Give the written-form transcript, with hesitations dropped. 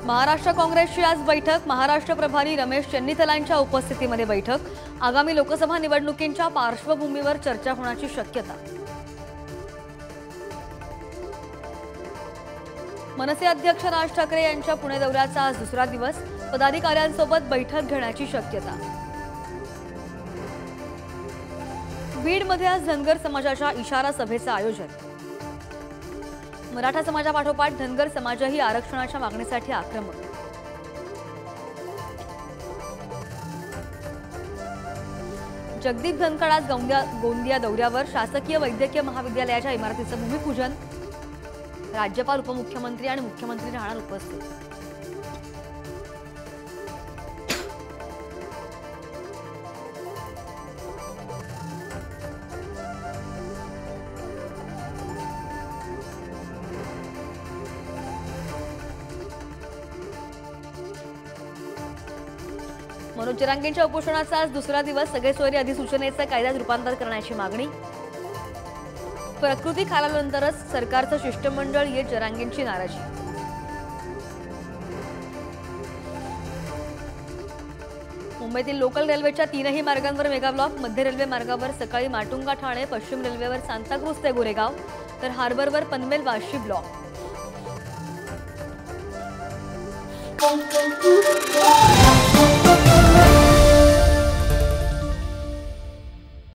महाराष्ट्र काँग्रेसची आज बैठक। महाराष्ट्र प्रभारी रमेश चन्नीतलांच्या उपस्थितीमध्ये बैठक। आगामी लोकसभा निवडणुकींच्या पार्श्वभूमीवर चर्चा होण्याची शक्यता। मनसे अध्यक्ष राज ठाकरे यांच्या पुणे दौऱ्याचा आज दुसरा दिवस। पदाधिकाऱ्यांसोबत बैठक घेण्याची शक्यता। बीडमध्ये आज धनगर समाजाच्या इशारा सभेचं आयोजन। मराठा समाजापाठोपाठ धनगर समाजही आरक्षणाच्या मागणीसाठी आक्रमक। जगदीप धनखड आज गोंदिया दौऱ्यावर। शासकीय वैद्यकीय महाविद्यालयाच्या इमारतीचं भूमिपूजन। राज्यपाल, उपमुख्यमंत्री आणि मुख्यमंत्री राहणार उपस्थित। मनोज जरांगेंच्या उपोषणाचा आज दुसरा दिवस। सगळे सोयरी अधिसूचनेचं कायद्यात रूपांतर करण्याची मागणी। प्रकृती खालावल्यानंतरच सरकारचं शिष्टमंडळ येत, जरांगेंची नाराजी। मुंबईतील लोकल रेल्वेच्या 3ही मार्गांवर मेगा ब्लॉक। मध्य रेल्वे मार्गावर सकाळी माटुंगा ठाणे, पश्चिम रेल्वेवर सांताक्रूझ ते गोरेगाव, तर हार्बरवर पनवेल वाशी ब्लॉक।